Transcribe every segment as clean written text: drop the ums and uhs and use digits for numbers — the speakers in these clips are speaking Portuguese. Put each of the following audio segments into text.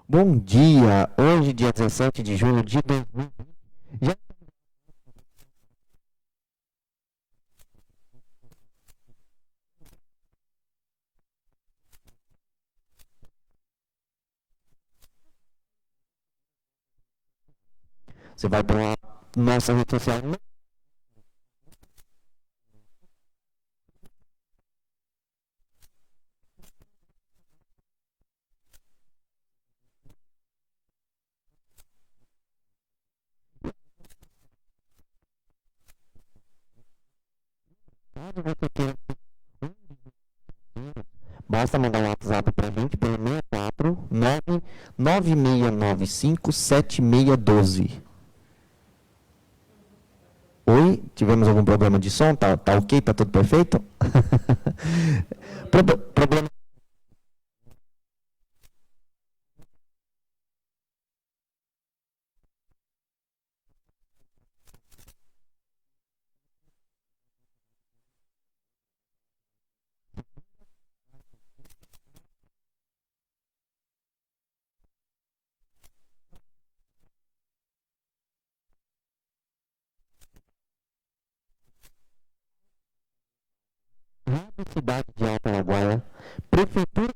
Bom dia, hoje dia 17 de julho de 2020. Já você vai para nossa rede social, caso você queira, basta mandar um WhatsApp para a gente pelo 64 99695 7612. Oi, tivemos algum problema de som? Tá ok? Tá tudo perfeito? Problema na cidade de Alto Araguaia, Prefeitura.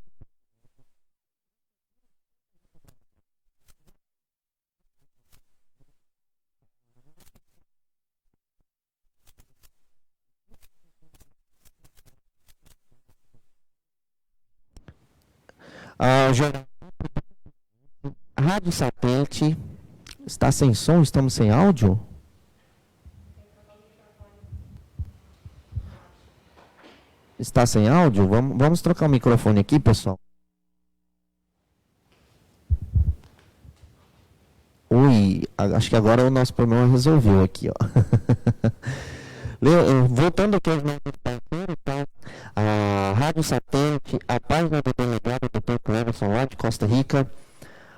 Rádio Satélite. Está sem som? Estamos sem áudio? Está sem áudio? Vamos trocar o microfone aqui, pessoal. Oi, acho que agora o nosso problema resolveu aqui, ó. Voltando aqui aos nossos parceiros, tá? A Rádio Satélite, a página do delegado Dr. Cleverson lá de Costa Rica,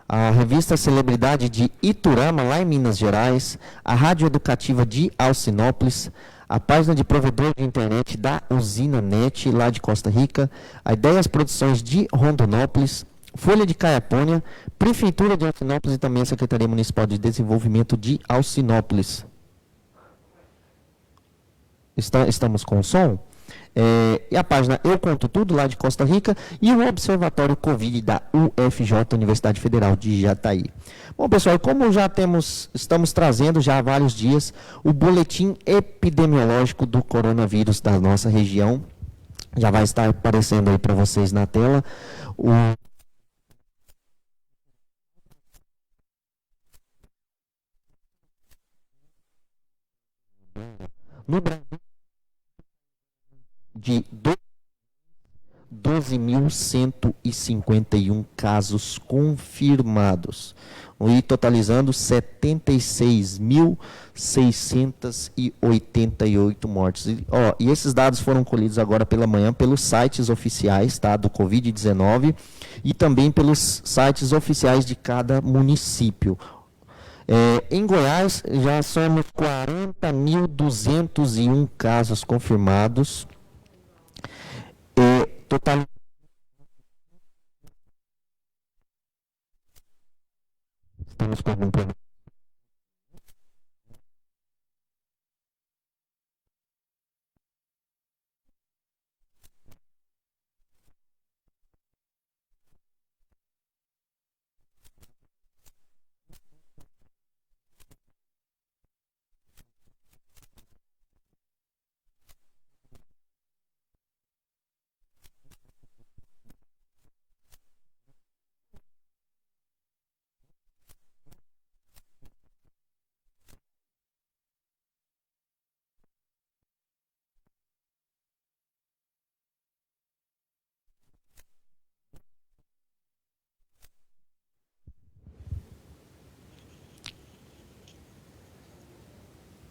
a revista Celebridade de Iturama, lá em Minas Gerais, a Rádio Educativa de Alcinópolis, a página de provedor de internet da Usina Net, lá de Costa Rica, a Ideias Produções de Rondonópolis, Folha de Caiapônia, Prefeitura de Alcinópolis e também a Secretaria Municipal de Desenvolvimento de Alcinópolis. Estamos com som? E a página Eu Conto Tudo, lá de Costa Rica, e o Observatório Covid da UFJ, Universidade Federal de Jataí. Bom, pessoal, como estamos trazendo já há vários dias o boletim epidemiológico do coronavírus da nossa região, já vai estar aparecendo aí para vocês na tela. No Brasil, de 12.151 casos confirmados, e totalizando 76.688 mortes. E esses dados foram colhidos agora pela manhã pelos sites oficiais, tá, do Covid-19 e também pelos sites oficiais de cada município. Em Goiás, já somos 40.201 casos confirmados. Total Estamos com algum problema.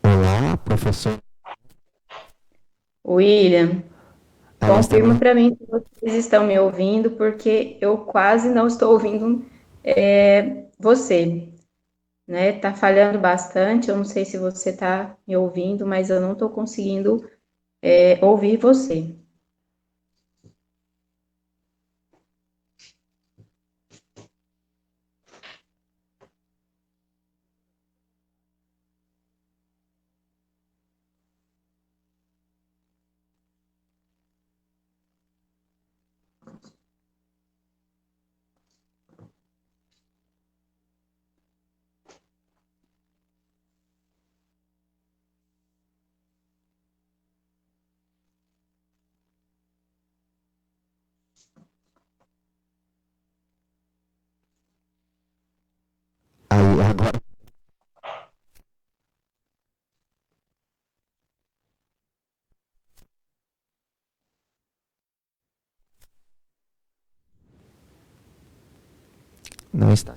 Olá, professor. William, Ela está confirma me... para mim se vocês estão me ouvindo, porque eu quase não estou ouvindo você, né? Tá falhando bastante. Eu não sei se você está me ouvindo, mas eu não estou conseguindo ouvir você. Não está.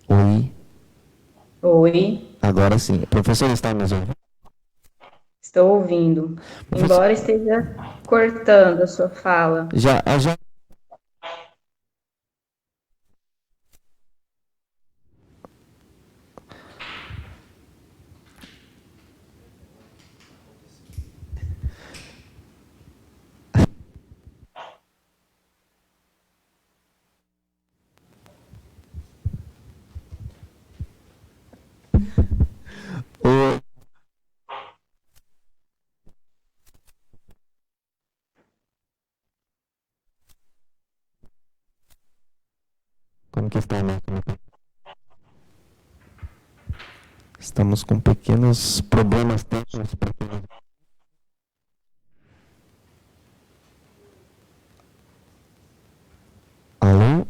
Oi. Oi, Agora sim. Professor, está me ouvindo? estou ouvindo. Professor, Embora esteja cortando a sua fala. já. Oi. Como que está, né? Estamos com pequenos problemas técnicos. Alô?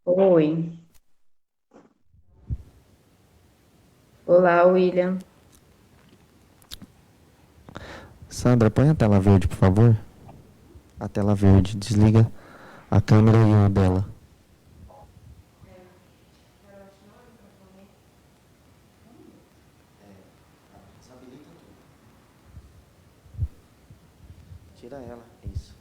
Oi. Olá, William. Sandra, põe a tela verde, por favor. A tela verde. Desliga a câmera e a dela. Tira ela, isso.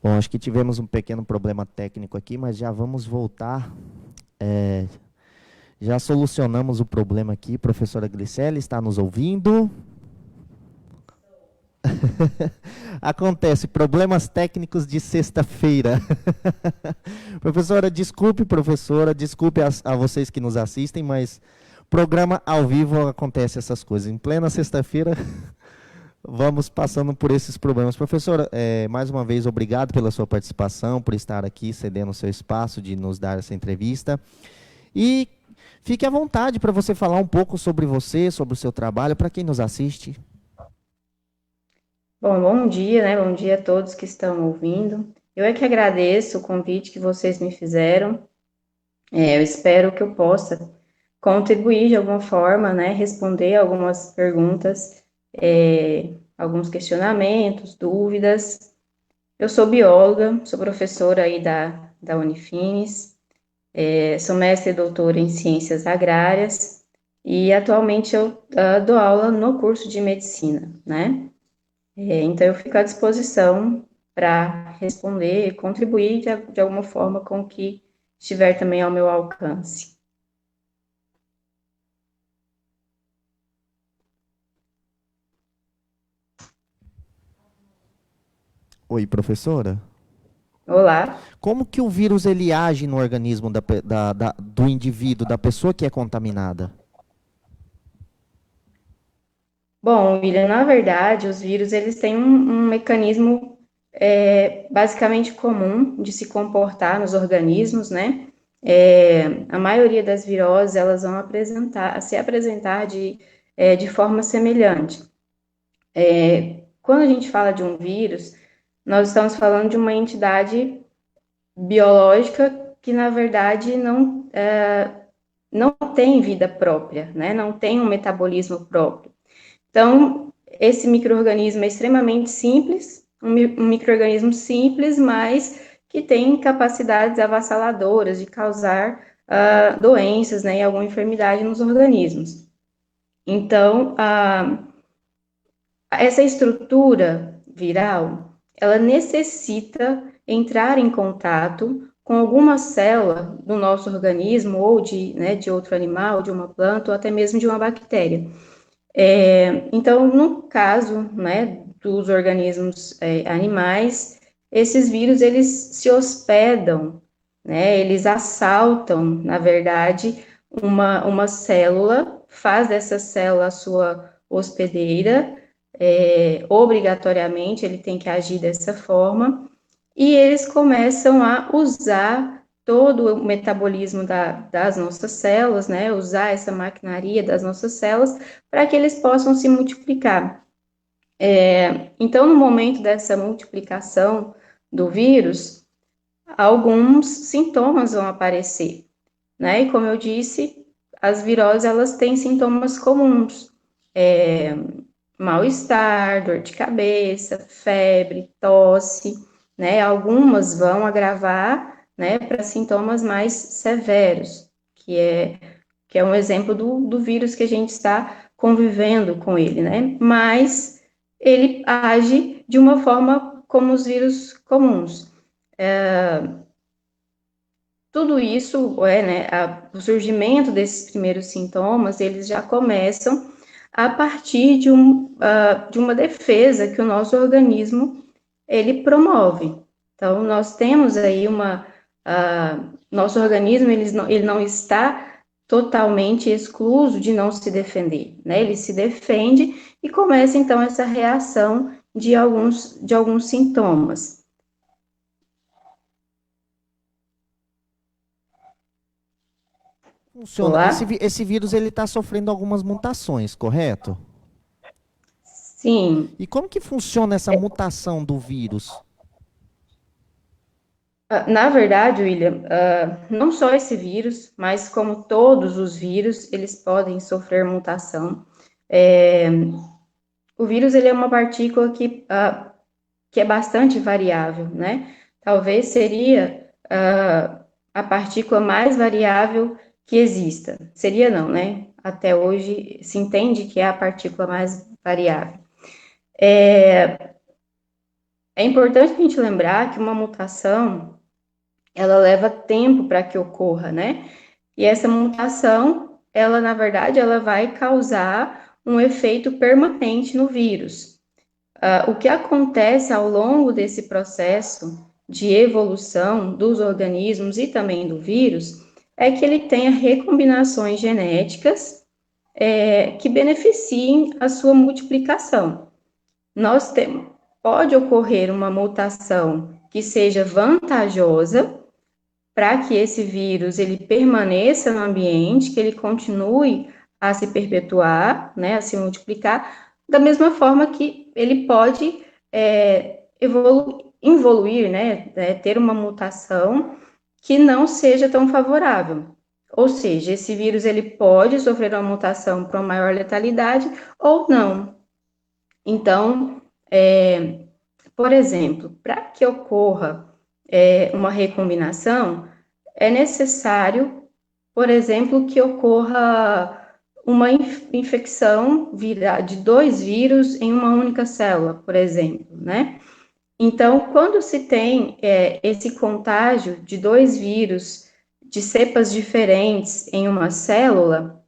Bom, acho que tivemos um pequeno problema técnico aqui, mas já vamos voltar. É, já solucionamos o problema aqui. Professora Gliceli, está nos ouvindo? Acontece, problemas técnicos de sexta-feira. Professora, desculpe a vocês que nos assistem, mas programa ao vivo acontece essas coisas. Em plena sexta-feira, vamos passando por esses problemas. Professora, mais uma vez, obrigado pela sua participação, por estar aqui, cedendo o seu espaço de nos dar essa entrevista. E fique à vontade para você falar um pouco sobre você, sobre o seu trabalho, para quem nos assiste. Bom, bom dia, né? Bom dia a todos que estão ouvindo. Eu é que agradeço o convite que vocês me fizeram. Eu espero que eu possa contribuir de alguma forma, né? Responder algumas perguntas, alguns questionamentos, dúvidas. Eu sou bióloga, sou professora aí da Unifines, sou mestre e doutora em ciências agrárias e atualmente eu dou aula no curso de medicina, né? Então, eu fico à disposição para responder, contribuir de alguma forma com o que estiver também ao meu alcance. Oi, professora. Olá. Como que o vírus ele age no organismo do indivíduo, da pessoa que é contaminada? Bom, William, na verdade, os vírus eles têm um mecanismo basicamente comum de se comportar nos organismos, né? A maioria das viroses elas vão se apresentar de forma semelhante. Quando a gente fala de um vírus, nós estamos falando de uma entidade biológica que, na verdade, não tem vida própria, né? Não tem um metabolismo próprio. Então, esse micro-organismo é extremamente simples, um micro-organismo simples, mas que tem capacidades avassaladoras de causar doenças, né, e alguma enfermidade nos organismos. Então, essa estrutura viral, ela necessita entrar em contato com alguma célula do nosso organismo, ou de outro animal, de uma planta, ou até mesmo de uma bactéria. Então, no caso, né, dos organismos animais, esses vírus, eles se hospedam, né, eles assaltam, na verdade, uma célula faz dessa célula a sua hospedeira, obrigatoriamente ele tem que agir dessa forma, e eles começam a usar todo o metabolismo das nossas células, né, usar essa maquinaria das nossas células para que eles possam se multiplicar. Então, no momento dessa multiplicação do vírus, alguns sintomas vão aparecer, né? E como eu disse, as viroses elas têm sintomas comuns, mal-estar, dor de cabeça, febre, tosse, né? Algumas vão agravar, né, para sintomas mais severos, que é um exemplo do vírus que a gente está convivendo com ele, né? Mas ele age de uma forma como os vírus comuns. Tudo isso, né, o surgimento desses primeiros sintomas, eles já começam a partir de uma defesa que o nosso organismo, ele promove. Então, nós temos aí nosso organismo, ele não está totalmente excluso de não se defender, né? Ele se defende e começa, então, essa reação de alguns sintomas. Funciona. Olá? Esse vírus ele está sofrendo algumas mutações, correto? Sim. E como que funciona essa mutação do vírus? Na verdade, William, não só esse vírus, mas como todos os vírus, eles podem sofrer mutação. O vírus, ele é uma partícula que é bastante variável, né? Talvez seria a partícula mais variável que exista. Seria não, né? Até hoje se entende que é a partícula mais variável. É importante a gente lembrar que uma mutação, ela leva tempo para que ocorra, né? E essa mutação, ela, na verdade, ela vai causar um efeito permanente no vírus. O que acontece ao longo desse processo de evolução dos organismos e também do vírus é que ele tenha recombinações genéticas que beneficiem a sua multiplicação. Nós temos, pode ocorrer uma mutação que seja vantajosa para que esse vírus ele permaneça no ambiente, que ele continue a se perpetuar, né, a se multiplicar, da mesma forma que ele pode evoluir, né, ter uma mutação que não seja tão favorável. Ou seja, esse vírus ele pode sofrer uma mutação para uma maior letalidade ou não. Então, por exemplo, para que ocorra uma recombinação, é necessário, por exemplo, que ocorra uma infecção de 2 vírus em uma única célula, por exemplo, né? Então, quando se tem esse contágio de 2 vírus de cepas diferentes em uma célula,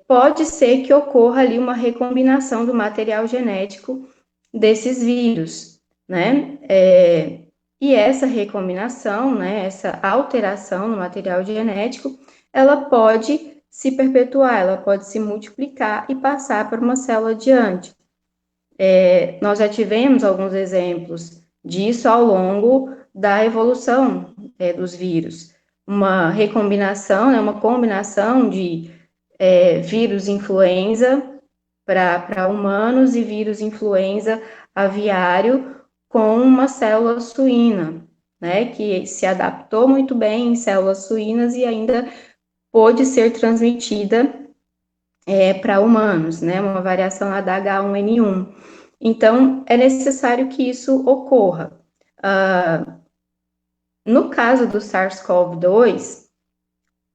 pode ser que ocorra ali uma recombinação do material genético desses vírus, né? E essa recombinação, né, essa alteração no material genético, ela pode se perpetuar, ela pode se multiplicar e passar para uma célula adiante. Nós já tivemos alguns exemplos disso ao longo da evolução dos vírus. Uma recombinação, né, uma combinação de vírus influenza para humanos e vírus influenza aviário com uma célula suína, né, que se adaptou muito bem em células suínas e ainda pôde ser transmitida para humanos, né, uma variação lá da H1N1. Então, é necessário que isso ocorra. No caso do SARS-CoV-2,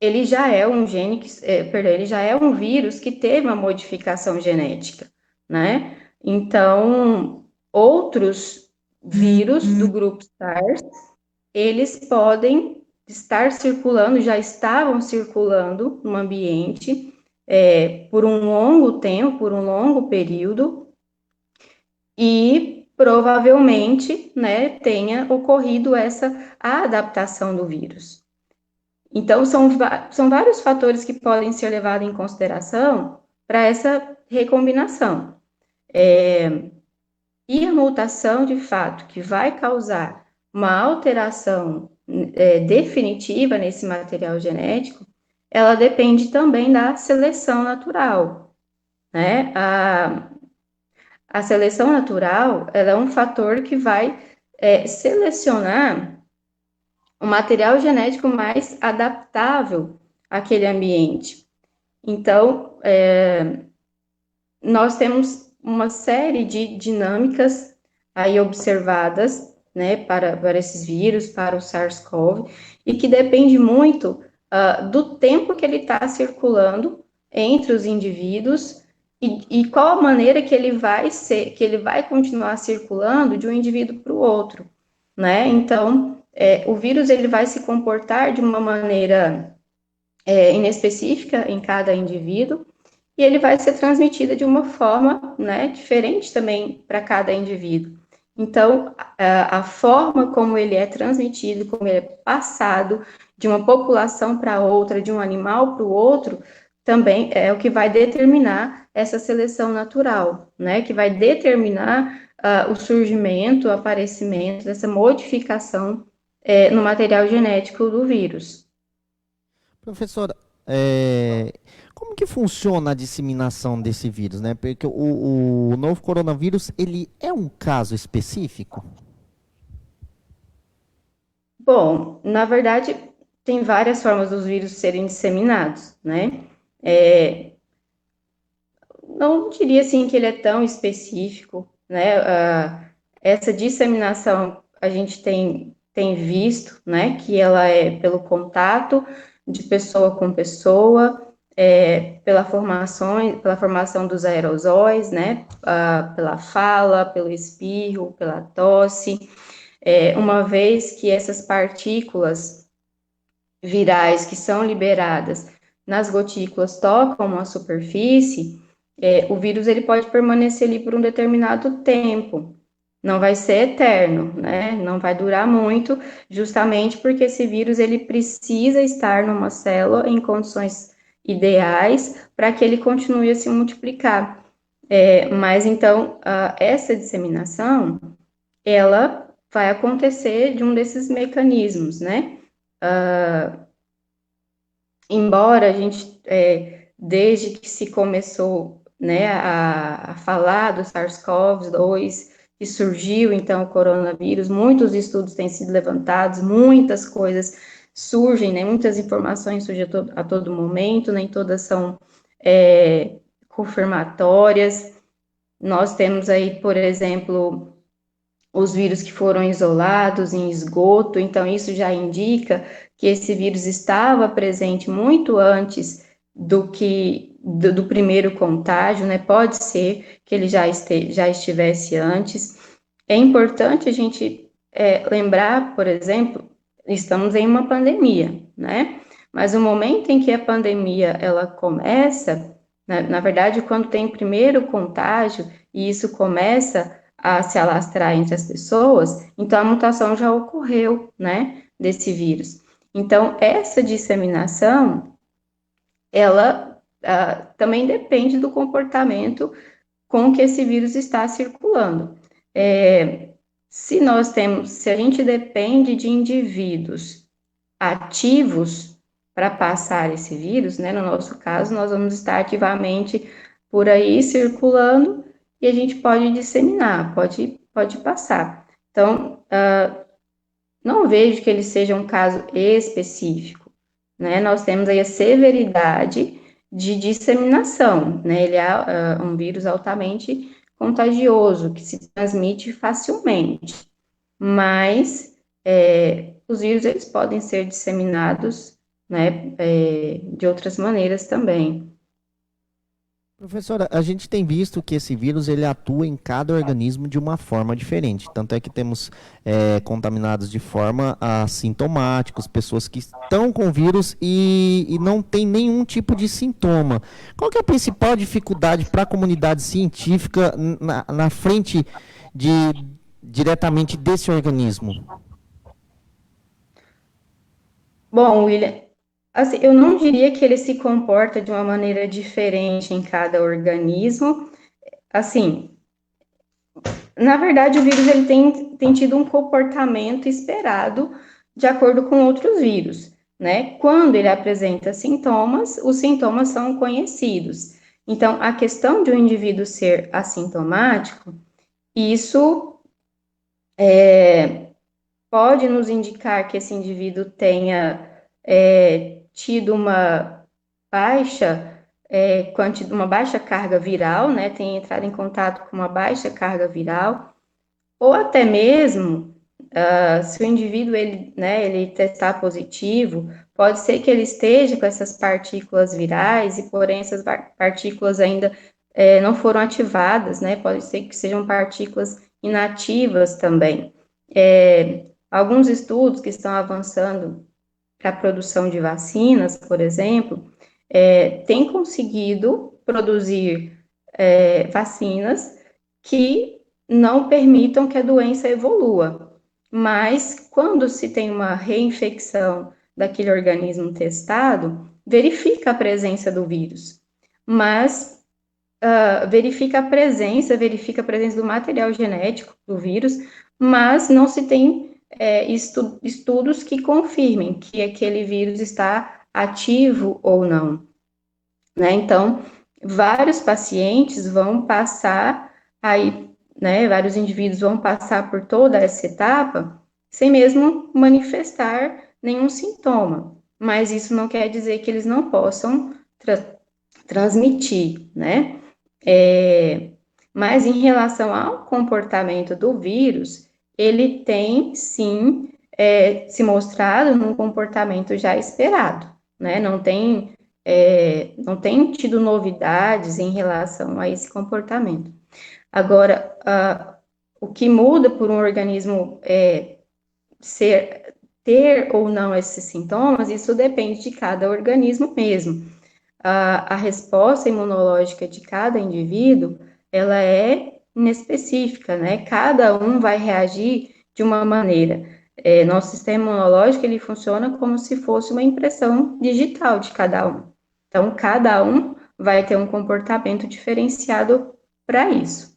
ele já é um gene ele já é um vírus que teve uma modificação genética, né? Então, outros vírus do grupo SARS, eles podem estar circulando, já estavam circulando no ambiente por um longo tempo, por um longo período, e provavelmente, né, tenha ocorrido essa adaptação do vírus. Então, são vários fatores que podem ser levados em consideração para essa recombinação. E a mutação, de fato, que vai causar uma alteração definitiva nesse material genético, ela depende também da seleção natural, né? A seleção natural, ela é um fator que vai selecionar o material genético mais adaptável àquele ambiente. Então, nós temos uma série de dinâmicas aí observadas, né, para esses vírus, para o SARS-CoV, e que depende muito do tempo que ele está circulando entre os indivíduos e qual a maneira que ele vai continuar circulando de um indivíduo para o outro, né? Então, o vírus ele vai se comportar de uma maneira inespecífica em cada indivíduo, e ele vai ser transmitido de uma forma, né, diferente também para cada indivíduo. Então, a forma como ele é transmitido, como ele é passado de uma população para outra, de um animal para o outro, também é o que vai determinar essa seleção natural, né, que vai determinar o surgimento, o aparecimento dessa modificação no material genético do vírus. Professora, como que funciona a disseminação desse vírus, né? Porque o novo coronavírus, ele é um caso específico? Bom, na verdade, tem várias formas dos vírus serem disseminados, né? É, não diria assim que ele é tão específico, né? Essa disseminação a gente tem visto, né? Que ela é pelo contato de pessoa com pessoa, pela formação dos aerosóis, né? Pela fala, pelo espirro, pela tosse. Uma vez que essas partículas virais que são liberadas nas gotículas tocam a superfície, o vírus ele pode permanecer ali por um determinado tempo. Não vai ser eterno, né? Não vai durar muito, justamente porque esse vírus ele precisa estar numa célula em condições ideais para que ele continue a se multiplicar. Mas então, essa disseminação, ela vai acontecer de um desses mecanismos, né? Embora a gente, desde que se começou, né, a falar do SARS-CoV-2, que surgiu, então, o coronavírus, muitos estudos têm sido levantados, muitas coisas surgem, né, muitas informações surgem a todo momento, nem todas são confirmatórias. Nós temos aí, por exemplo, os vírus que foram isolados em esgoto, então isso já indica que esse vírus estava presente muito antes do primeiro contágio, né? Pode ser que ele já estivesse antes. É importante a gente lembrar, por exemplo, estamos em uma pandemia, né? Mas o momento em que a pandemia ela começa, na verdade, quando tem o primeiro contágio e isso começa a se alastrar entre as pessoas, então a mutação já ocorreu, né, desse vírus. Então, essa disseminação, ela também depende do comportamento com que esse vírus está circulando. Se a gente depende de indivíduos ativos para passar esse vírus, né, no nosso caso, nós vamos estar ativamente por aí circulando e a gente pode disseminar, pode passar. Então, não vejo que ele seja um caso específico, né? Nós temos aí a severidade de disseminação, né? Ele é um vírus altamente contagioso, que se transmite facilmente, mas os vírus, eles podem ser disseminados, né, de outras maneiras também. Professora, a gente tem visto que esse vírus ele atua em cada organismo de uma forma diferente. Tanto é que temos contaminados de forma assintomáticos, pessoas que estão com vírus e não tem nenhum tipo de sintoma. Qual que é a principal dificuldade para a comunidade científica na frente diretamente desse organismo? Bom, William, assim, eu não diria que ele se comporta de uma maneira diferente em cada organismo. Assim, na verdade, o vírus ele tem tido um comportamento esperado de acordo com outros vírus, né? Quando ele apresenta sintomas, os sintomas são conhecidos. Então, a questão de um indivíduo ser assintomático, isso pode nos indicar que esse indivíduo tenha tido baixa, uma baixa carga viral, né? Tenha entrado em contato com uma baixa carga viral, ou até mesmo, se o indivíduo ele testar positivo, pode ser que ele esteja com essas partículas virais, e porém essas partículas ainda não foram ativadas, né? Pode ser que sejam partículas inativas também. Alguns estudos que estão avançando para a produção de vacinas, por exemplo, têm conseguido produzir vacinas que não permitam que a doença evolua. Mas, quando se tem uma reinfecção daquele organismo testado, verifica a presença do vírus. Mas verifica a presença do material genético do vírus, mas não se tem estudos que confirmem que aquele vírus está ativo ou não, né? Então, vários pacientes vão passar aí, né? Vários indivíduos vão passar por toda essa etapa sem mesmo manifestar nenhum sintoma, mas isso não quer dizer que eles não possam transmitir, né? Mas em relação ao comportamento do vírus, ele tem sim se mostrado num comportamento já esperado, né? Não tem tido novidades em relação a esse comportamento. Agora, o que muda por um organismo ter ou não esses sintomas, isso depende de cada organismo mesmo. A resposta imunológica de cada indivíduo, ela é inespecífica, né? Cada um vai reagir de uma maneira. Nosso sistema imunológico, ele funciona como se fosse uma impressão digital de cada um. Então, cada um vai ter um comportamento diferenciado para isso.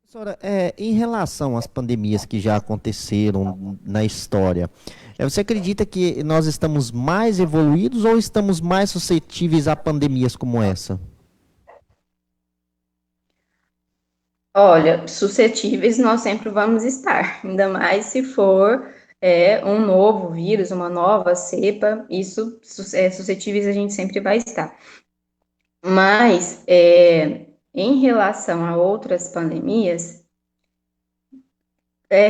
Professora, em relação às pandemias que já aconteceram na história, você acredita que nós estamos mais evoluídos ou estamos mais suscetíveis a pandemias como essa? Olha, suscetíveis nós sempre vamos estar, ainda mais se for um novo vírus, uma nova cepa, isso suscetíveis a gente sempre vai estar. Mas, em relação a outras pandemias,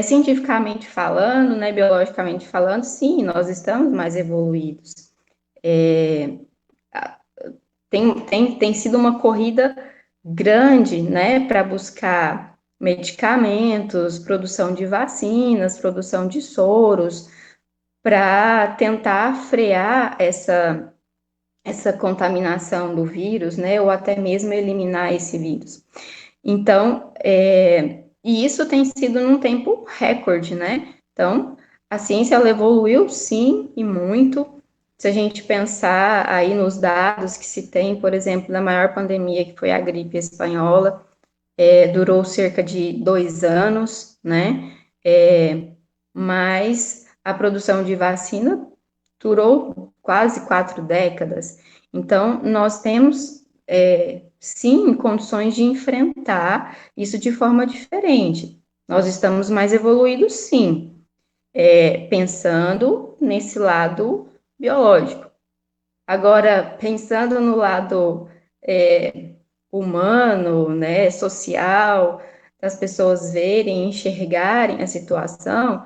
cientificamente falando, né, biologicamente falando, sim, nós estamos mais evoluídos. Tem sido uma corrida grande, né, para buscar medicamentos, produção de vacinas, produção de soros, para tentar frear essa contaminação do vírus, né, ou até mesmo eliminar esse vírus. Então, e isso tem sido num tempo recorde, né? Então, a ciência ela evoluiu sim e muito. Se a gente pensar aí nos dados que se tem, por exemplo, da maior pandemia que foi a gripe espanhola, durou cerca de 2 anos, né? Mas a produção de vacina durou quase 4 décadas. Então, nós temos, sim, condições de enfrentar isso de forma diferente. Nós estamos mais evoluídos, sim, pensando nesse lado biológico. Agora, pensando no lado humano, né, social, das pessoas verem, enxergarem a situação,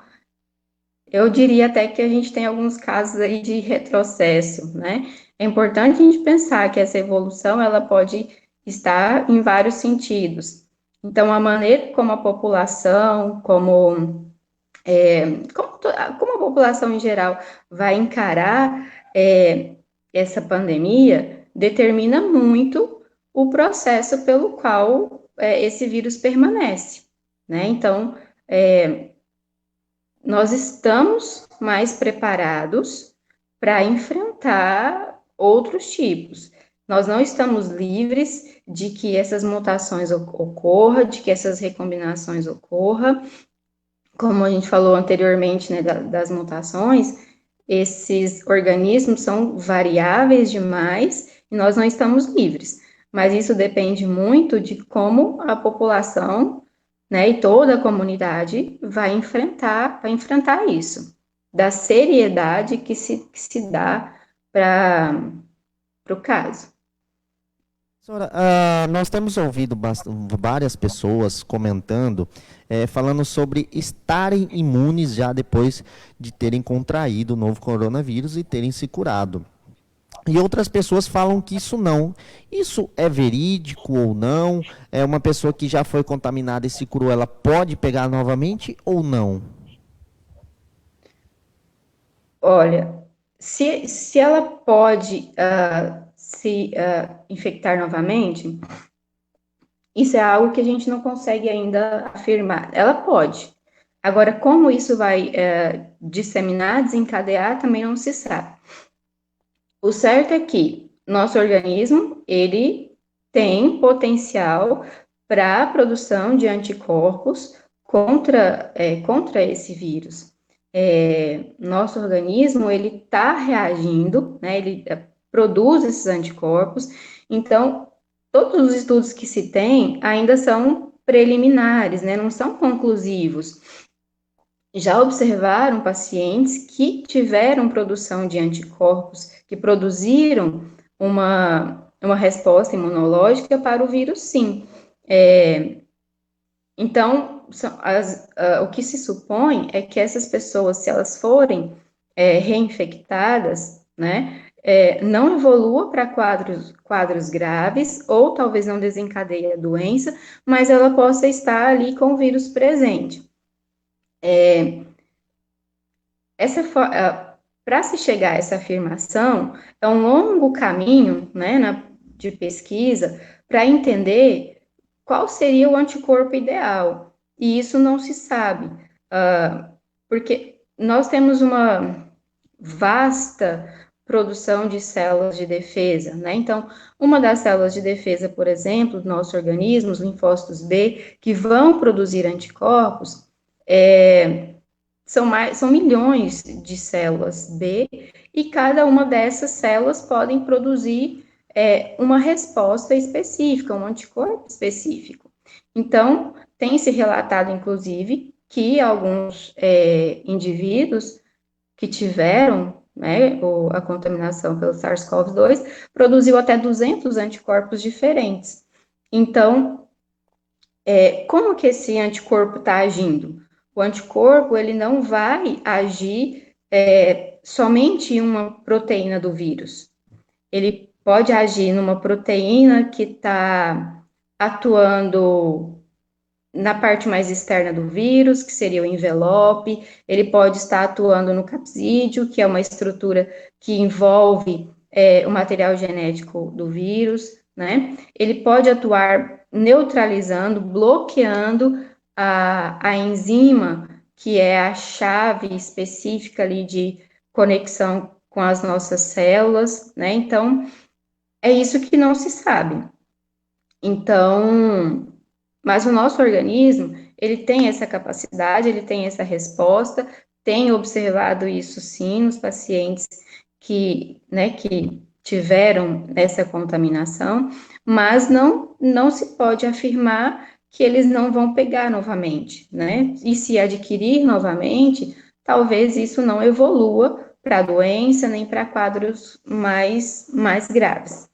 eu diria até que a gente tem alguns casos aí de retrocesso, né? É importante a gente pensar que essa evolução, ela pode estar em vários sentidos. Então, a maneira como a população, como a população em geral vai encarar essa pandemia, determina muito o processo pelo qual esse vírus permanece, né? Então, nós estamos mais preparados para enfrentar outros tipos. Nós não estamos livres de que essas mutações ocorram, de que essas recombinações ocorram. Como a gente falou anteriormente, né, das mutações, esses organismos são variáveis demais e nós não estamos livres. Mas isso depende muito de como a população, né, e toda a comunidade vai enfrentar isso, da seriedade que se dá para o caso. Professora, nós temos ouvido várias pessoas comentando, falando sobre estarem imunes já depois de terem contraído o novo coronavírus e terem se curado. E outras pessoas falam que isso não. Isso é verídico ou não? É uma pessoa que já foi contaminada e se curou, ela pode pegar novamente ou não? Olha, se ela pode se infectar novamente, isso é algo que a gente não consegue ainda afirmar. Ela pode. Agora, como isso vai disseminar, desencadear, também não se sabe. O certo é que nosso organismo, ele tem potencial para a produção de anticorpos contra esse vírus. Nosso organismo, ele está reagindo, né, ele produz esses anticorpos, então, todos os estudos que se tem ainda são preliminares, né, não são conclusivos. Já observaram pacientes que tiveram produção de anticorpos, que produziram uma resposta imunológica para o vírus, sim. Então, o que se supõe é que essas pessoas, se elas forem reinfectadas, né, não evolua para quadros graves, ou talvez não desencadeie a doença, mas ela possa estar ali com o vírus presente. Para se chegar a essa afirmação, é um longo caminho, né, de pesquisa para entender qual seria o anticorpo ideal. E isso não se sabe, porque nós temos uma vasta produção de células de defesa, né? Então, uma das células de defesa, por exemplo, do nosso organismo, os linfócitos B, que vão produzir anticorpos, são milhões de células B, e cada uma dessas células podem produzir uma resposta específica, um anticorpo específico. Então, tem se relatado, inclusive, que alguns indivíduos que tiveram, né, a contaminação pelo SARS-CoV-2 produziu até 200 anticorpos diferentes. Então, como que esse anticorpo está agindo? O anticorpo, ele não vai agir somente em uma proteína do vírus. Ele pode agir numa proteína que está atuando na parte mais externa do vírus, que seria o envelope, ele pode estar atuando no capsídeo, que é uma estrutura que envolve o material genético do vírus, né? Ele pode atuar neutralizando, bloqueando a enzima, que é a chave específica ali de conexão com as nossas células, né? Então, é isso que não se sabe. Então, mas o nosso organismo, ele tem essa capacidade, ele tem essa resposta, tem observado isso sim nos pacientes que tiveram essa contaminação, mas não se pode afirmar que eles não vão pegar novamente, né? E se adquirir novamente, talvez isso não evolua para a doença, nem para quadros mais graves.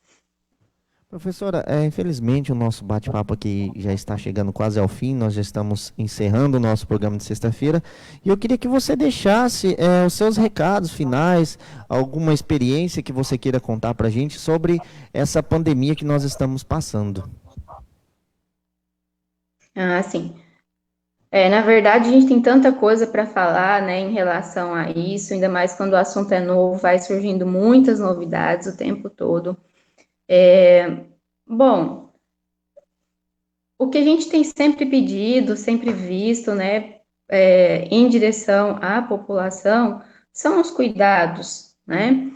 Professora, infelizmente o nosso bate-papo aqui já está chegando quase ao fim, nós já estamos encerrando o nosso programa de sexta-feira, e eu queria que você deixasse os seus recados finais, alguma experiência que você queira contar para a gente sobre essa pandemia que nós estamos passando. Ah, sim. Na verdade, a gente tem tanta coisa para falar, né, em relação a isso, ainda mais quando o assunto é novo, vai surgindo muitas novidades o tempo todo. Bom, o que a gente tem sempre pedido, sempre visto, né, em direção à população, são os cuidados, né?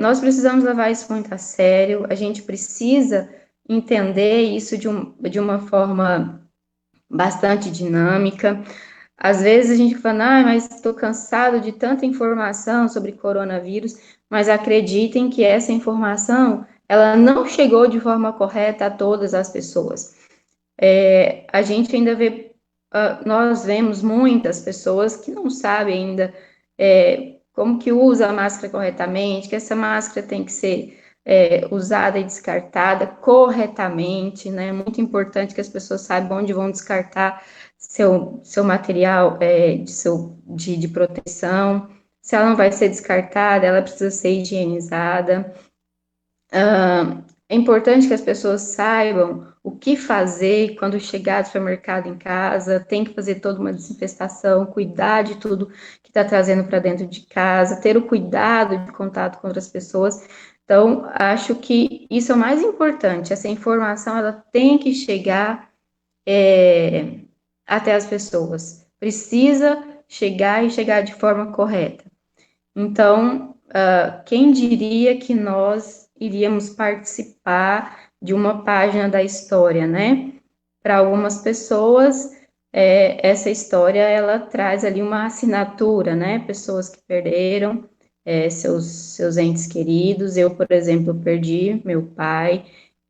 Nós precisamos levar isso muito a sério, a gente precisa entender isso de uma forma bastante dinâmica. Às vezes a gente fala, mas estou cansado de tanta informação sobre coronavírus, mas acreditem que essa informação, ela não chegou de forma correta a todas as pessoas. A gente ainda vê, nós vemos muitas pessoas que não sabem ainda como que usa a máscara corretamente, que essa máscara tem que ser usada e descartada corretamente, né? É muito importante que as pessoas saibam onde vão descartar seu material de proteção. Se ela não vai ser descartada, ela precisa ser higienizada. É importante que as pessoas saibam o que fazer quando chegar do supermercado em casa, tem que fazer toda uma desinfestação, cuidar de tudo que está trazendo para dentro de casa, ter o cuidado de contato com outras pessoas. Então, acho que isso é o mais importante, essa informação ela tem que chegar até as pessoas, precisa chegar e chegar de forma correta. Então, quem diria que nós iríamos participar de uma página da história, né? Para algumas pessoas, essa história, ela traz ali uma assinatura, né? Pessoas que perderam seus entes queridos. Eu, por exemplo, perdi meu pai,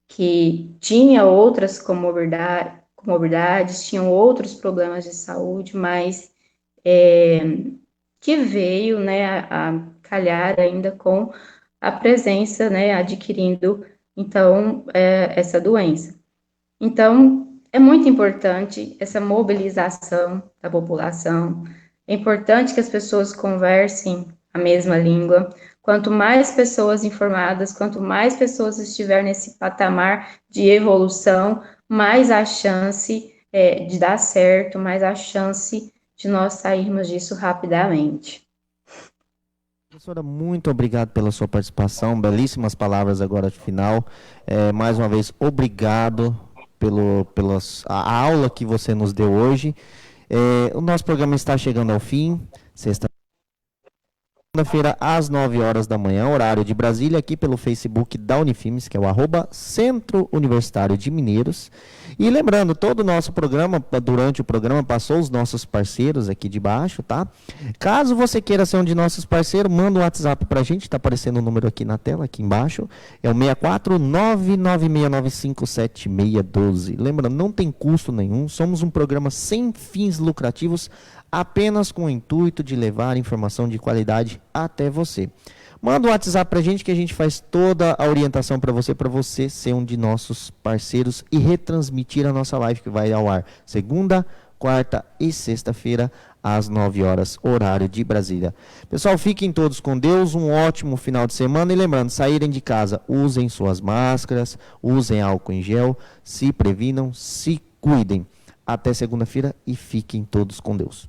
que tinha outras comorbidades, tinham outros problemas de saúde, mas que veio, né, a calhar ainda com a presença, né, adquirindo, então, essa doença. Então, é muito importante essa mobilização da população, é importante que as pessoas conversem a mesma língua. Quanto mais pessoas informadas, quanto mais pessoas estiver nesse patamar de evolução, mais a chance de dar certo, mais a chance de nós sairmos disso rapidamente. Professora, muito obrigado pela sua participação, belíssimas palavras agora de final. Mais uma vez, obrigado pela a aula que você nos deu hoje. O nosso programa está chegando ao fim. Segunda-feira, às 9 horas da manhã, horário de Brasília, aqui pelo Facebook da Unifimes, que é o @Centro Universitário de Mineiros. E lembrando, todo o nosso programa, durante o programa, passou os nossos parceiros aqui de baixo, tá? Caso você queira ser um de nossos parceiros, manda um WhatsApp pra gente, está aparecendo o número aqui na tela, aqui embaixo. É o 64996957612. Lembrando, não tem custo nenhum, somos um programa sem fins lucrativos, apenas com o intuito de levar informação de qualidade até você. Manda um WhatsApp pra gente que a gente faz toda a orientação para você ser um de nossos parceiros e retransmitir a nossa live que vai ao ar segunda, quarta e sexta-feira às 9 horas, horário de Brasília. Pessoal, fiquem todos com Deus, um ótimo final de semana e lembrando, saírem de casa, usem suas máscaras, usem álcool em gel, se previnam, se cuidem. Até segunda-feira e fiquem todos com Deus.